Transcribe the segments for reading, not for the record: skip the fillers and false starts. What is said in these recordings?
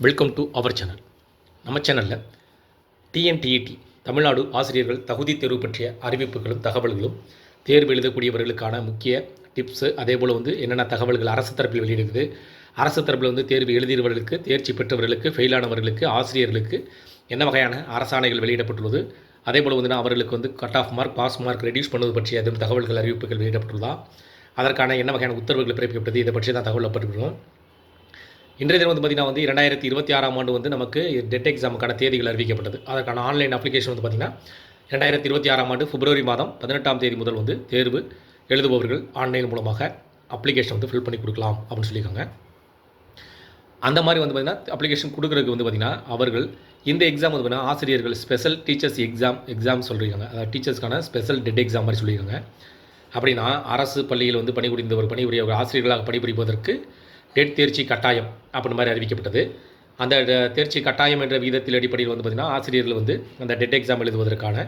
Welcome to our channel. நம்ம சேனலில் TNTET Tamil Nadu ஆசிரியர்கள் தகுதி தேர்வு பற்றிய அறிவிப்புகளும் தகவல்களும், தேர்வு எழுதக்கூடியவர்களுக்கான முக்கிய டிப்ஸு, அதேபோல் என்னென்ன தகவல்கள் அரசு தரப்பில் வெளியிடுது, அரசு தரப்பில் தேர்வு எழுதியவர்களுக்கு, தேர்ச்சி பெற்றவர்களுக்கு, ஃபெயிலானவர்களுக்கு, ஆசிரியர்களுக்கு என்ன வகையான அரசாணைகள் வெளியிடப்பட்டுள்ளது, அதேபோல் அவர்களுக்கு cut off mark, pass mark reduce பண்ணுவது பற்றிய எதுவும் தகவல்கள் அறிவிப்புகள் வெளியிடப்பட்டுள்ளதா, அதற்கான என்ன வகையான உத்தரவுகள் பிறப்பிக்கப்பட்டது, இதை பற்றி தான் தகவல் பட்டிருக்கிறோம். இன்றைய தினம் பார்த்திங்கன்னா 2026ஆம் ஆண்டு நமக்கு டெட் எக்ஸாமுக்கான தேதிகள் அறிவிக்கப்பட்டது. அதற்கான ஆன்லைன் அப்ளிகேஷன் பார்த்திங்கன்னா 2026ஆம் ஆண்டு பிப்ரவரி மாதம் 18ஆம் தேதி முதல் தேர்வு எழுதுபவர்கள் ஆன்லைன் மூலமாக அப்ளிகேஷன் ஃபில் பண்ணி கொடுக்கலாம் அப்படின்னு சொல்லியிருக்காங்க. அந்த மாதிரி பார்த்திங்கன்னா அப்ளிகேஷன் கொடுக்குறதுக்கு பார்த்திங்கன்னா அவர்கள் இந்த எக்ஸாம் பார்த்திங்கன்னா ஆசிரியர்கள் ஸ்பெஷல் டீச்சர்ஸ் எக்ஸாம் சொல்லியிருக்காங்க. அதாவது டீச்சர்ஸ்க்கான ஸ்பெஷல் டெட் எக்ஸாம் மாதிரி சொல்லியிருக்காங்க. அப்படின்னா அரசு பள்ளியில் பணிபுரிந்த ஆசிரியர்களாக பணிபுரிவதற்கு டெட் தேர்ச்சி கட்டாயம் அப்படின்ற மாதிரி அறிவிக்கப்பட்டது. அந்த தேர்ச்சி கட்டாயம் என்ற விகிதத்தில் அடிப்படையில் பார்த்திங்கன்னா ஆசிரியர்கள் அந்த டெட் எக்ஸாம் எழுதுவதற்கான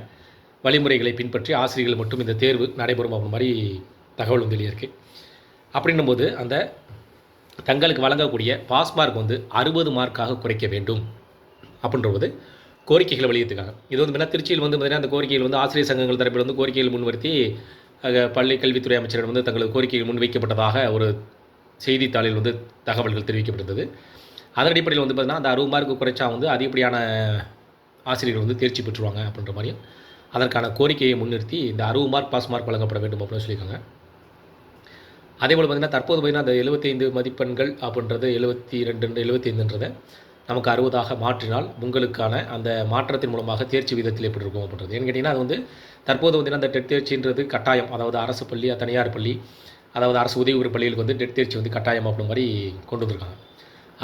வழிமுறைகளை பின்பற்றி ஆசிரியர்கள் மட்டும் இந்த தேர்வு நடைபெறும் அப்படின்ற மாதிரி தகவல் வெளியிருக்கு. அப்படின்னும்போது அந்த தங்களுக்கு வழங்கக்கூடிய பாஸ் மார்க் 60 மார்க்காக குறைக்க வேண்டும் அப்படின்றது கோரிக்கைகளை வெளியிட்டிருக்காங்க. இது திருச்சியில் பார்த்திங்கன்னா அந்த கோரிக்கைகள் ஆசிரியர் சங்கங்கள் தரப்பில் கோரிக்கைகள் முன்வருத்தி பள்ளி கல்வித்துறை அமைச்சரிடம் தங்களது கோரிக்கைகள் முன்வைக்கப்பட்டதாக ஒரு செய்தித்தாளில் தகவல்கள் தெரிவிக்கப்பட்டிருந்தது. அதன் அடிப்படையில் பார்த்திங்கன்னா அந்த 60 மார்க்கு குறைச்சா அதிகப்படியான ஆசிரியர்கள் தேர்ச்சி பெற்றுவாங்க அப்படின்ற மாதிரியும் அதற்கான கோரிக்கையை முன்னிறுத்தி இந்த 60 மார்க் பாஸ் மார்க் வழங்கப்பட வேண்டும் அப்படின்னு சொல்லியிருக்காங்க. அதேபோல் பார்த்திங்கன்னா தற்போது பார்த்திங்கன்னா அந்த 75 மதிப்பெண்கள் அப்படின்றது 75ன்றதை நமக்கு 60ஆக மாற்றினால் உங்களுக்கான அந்த மாற்றத்தின் மூலமாக தேர்ச்சி விகிதத்தில் எப்படி இருக்கும் அப்படின்றது. ஏன்னு கேட்டிங்கன்னா அது தற்போது பார்த்திங்கன்னா அந்த டெட் தேர்ச்சின்றது கட்டாயம். அதாவது அரசு பள்ளி, தனியார் பள்ளி, அதாவது அரசு உதவி உறுப்பு பள்ளிகளுக்கு டெட் தேர்ச்சி கட்டாயம் அப்படின்ற மாதிரி கொண்டு வந்திருக்காங்க.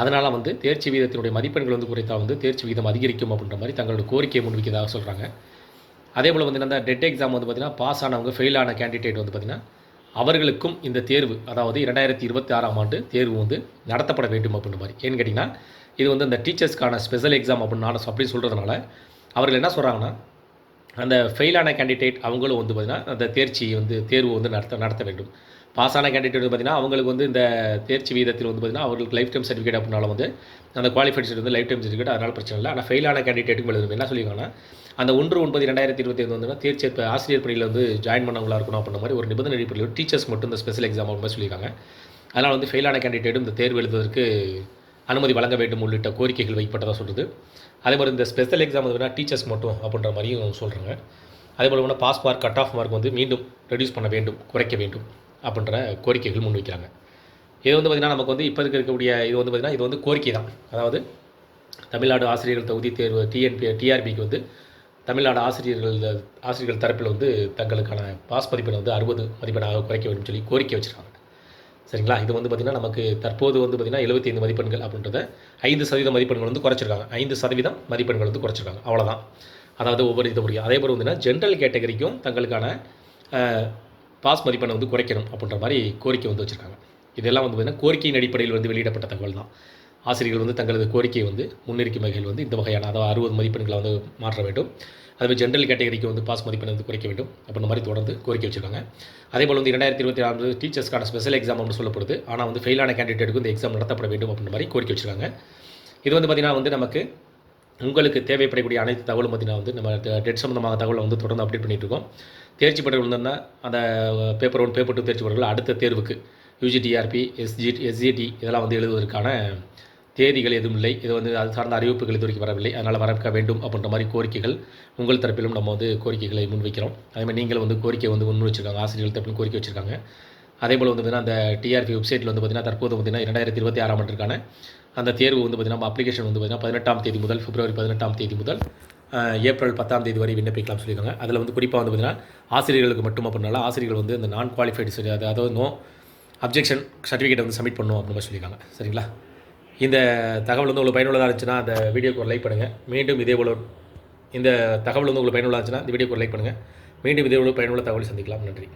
அதனால் தேர்ச்சி வீதத்தினுடைய மதிப்பெண்கள் குறைத்தால் தேர்ச்சி வீதம் அதிகரிக்கும் அப்படின்ற மாதிரி தங்களோட கோரிக்கையை முன்வைக்கிறதாக சொல்கிறாங்க. அதேபோல் அந்த டெட் எக்ஸாம் பார்த்திங்கன்னா பாஸ் ஆனவங்க, ஃபெயில் ஆன கேண்டிடேட் பார்த்திங்கன்னா அவர்களுக்கும் இந்த தேர்வு, அதாவது 2026ஆம் ஆண்டு தேர்வு நடத்தப்பட வேண்டும் அப்படின்ற மாதிரி. ஏன்னு கேட்டிங்கன்னா இது அந்த டீச்சர்ஸ்க்கான ஸ்பெஷல் எக்ஸாம் அப்படின்னு அப்படி சொல்கிறதுனால அவர்கள் என்ன சொல்கிறாங்கன்னா அந்த ஃபெயிலான கேண்டிடேட் அவங்களும் பார்த்திங்கன்னா அந்த தேர்ச்சி தேர்வு நடத்த வேண்டும். பாஸான கேண்டிடேட் பார்த்திங்கன்னா அவங்களுக்கு இந்த தேர்ச்சி வீதத்தில் பார்த்திங்கன்னா அவங்களுக்கு லைஃப் டைம் சர்டிஃபிகேட் அப்படினால அந்த qualified certificate life time certificate, அதனால் பிரச்சனை இல்லை. ஆனால் ஃபெயிலான கேண்டிடேட்டுக்கும் எழுதணும். என்ன சொல்லியிருக்காங்கன்னா அந்த 1/9/2025 தேர்ச்சி ஆசிரியர் பணியில் ஜாயின் பண்ணவங்களா இருக்கணும் அப்படின்ற மாதிரி ஒரு நிபந்தனை அடிப்படையில் டீச்சர்ஸ் மட்டும் இந்த ஸ்பெஷல் எக்ஸாம் அப்படின்னு சொல்லியிருக்காங்க. அதனால் ஃபெயிலான கேண்டிடேட்டும் இந்த தேர்வு எழுதுவதற்கு அனுமதி வழங்க வேண்டும் உள்ளிட்ட கோரிக்கைகள் வைக்கப்பட்டதாக சொல்கிறது. அதேபோல் இந்த ஸ்பெஷல் எக்ஸாம் டீச்சர்ஸ் மட்டும் அப்படின்ற மாதிரியும் சொல்கிறாங்க. அதேபோல் pass mark, cut off mark மீண்டும் ரெடியூஸ் பண்ண வேண்டும், குறைக்க வேண்டும் அப்படின்ற கோரிக்கைகள் முன்வைக்கிறாங்க. இது பார்த்திங்கன்னா நமக்கு இப்போ இருக்கக்கூடிய இது பார்த்திங்கன்னா இது கோரிக்கை தான். அதாவது தமிழ்நாடு ஆசிரியர்கள் தகுதி தேர்வு டிஆர்பிக்கு தமிழ்நாடு ஆசிரியர்கள் தரப்பில் தங்களுக்கான பாஸ் மதிப்பெண் 60 மதிப்பெண்ணாக குறைக்க வேண்டும் சொல்லி கோரிக்கை வச்சுருக்காங்க. சரிங்களா? இது பார்த்திங்கன்னா நமக்கு தற்போது பார்த்திங்கன்னா 75 மதிப்பெண்கள் அப்படின்றத 5% மதிப்பெண்கள் குறைச்சிருக்காங்க. 5% மதிப்பெண்கள் குறைச்சிருக்காங்க. அவ்வளோதான். அதாவது ஒவ்வொரு இது முடியும். அதேபோல் ஜென்ரல் கேட்டகரிக்கும் தங்களுக்கான பாஸ் மதிப்பெண்ணை குறைக்கணும் அப்படின்ற மாதிரி கோரிக்கை வச்சுருக்காங்க. இதெல்லாம் பார்த்திங்கன்னா கோரிக்கையின் அடிப்படையில் வெளியிடப்பட்ட தகவல் தான். ஆசிரியர்கள் தங்களது கோரிக்கையை முன்னிறுக்கும் வகையில் இந்த வகையான அதாவது 60 மதிப்பெண்களை மாற்ற வேண்டும். அதுவே ஜென்ரல் கேட்டகரிக்கு பாஸ் மதிப்பெண் குறைக்க வேண்டும் அப்படின்ற மாதிரி தொடர்ந்து கோரிக்கை வச்சுருக்காங்க. அதேபோல் 2026 டீச்சர்ஸ்க்கான ஸ்பெஷல் எக்ஸாம் அப்படின்னு சொல்லப்படுது. ஆனால் ஃபெயிலான கேண்டிடேட்டுக்கு இந்த எக்ஸாம் நடத்தப்பட வேண்டும் அப்படின்ற மாதிரி கோரிக்கை வச்சுருக்காங்க. இது பார்த்திங்கன்னா நமக்கு உங்களுக்கு தேவைப்படக்கூடிய அனைத்து தகவலும் பார்த்திங்கன்னா நம்ம டெட் சம்மந்தமான தகவலை தொடர்ந்து அப்டேட் பண்ணிகிட்டு இருக்கோம். தேர்ச்சி பெற்றவர்கள் அந்த பேப்பர் 1, பேப்பர் 2 தேர்ச்சி பெற்றவர்கள் அடுத்த தேர்வுக்கு யூஜிடிஆர்பி, எஸ்ஜிடி இதெல்லாம் எழுதுவதற்கான தேதிகள் எதுவும் இல்லை. இது அது சார்ந்த அறிவிப்புகள் இது வரைக்கும் வரவில்லை. அதனால் வரக்க வேண்டும் அப்படின்ற மாதிரி கோரிக்கைகள் உங்கள் தரப்பிலும் நம்ம கோரிக்கைகளை முன்வைக்கிறோம். அதேமாதிரி நீங்கள் கோரிக்கை முன் வச்சுருக்காங்க, ஆசிரியர்கள் தரப்பிலும் கோரிக்கை வச்சுருக்காங்க. அதேபோல் அந்த டிஆர்பி வெப்சைட்டில் பார்த்திங்கன்னா தற்போது 2026ஆம் ஆண்டிற்கான அந்த தேர்வு பார்த்திங்கன்னா அப்ளிகேஷன் பார்த்திங்கன்னா 18ஆம் தேதி முதல் பிப்ரவரி 18ஆம் தேதி முதல் ஏப்ரல் 10ஆம் தேதி வரை விண்ணப்பிக்கலாம் சொல்லியிருக்காங்க. அதில் குறிப்பாக பார்த்திங்கன்னா ஆசிரியர்களுக்கு மட்டும் அப்படின்னால ஆசிரியர்கள் அந்த நான் குவாலிஃபைடு சரி அதாவது நோ அப்ஜெக்ஷன் சர்டிஃபிகேட் சப்மிட் பண்ணணும் அப்படின்னு சொல்லியிருக்காங்க. சரிங்களா? இந்த தகவல் உங்களுக்கு பயனுள்ளதாக இருந்துச்சுன்னா அந்த வீடியோக்கு ஒரு லைக் பண்ணுங்கள். மீண்டும் இதேபோல் இந்த தகவல் உங்களுக்கு பயனுள்ளதாக இருந்துச்சுன்னா இந்த வீடியோக்கு ஒரு லைக் பண்ணுங்கள். மீண்டும் இதேபோல் பயனுள்ள தகவலை சந்திக்கலாம். நன்றி.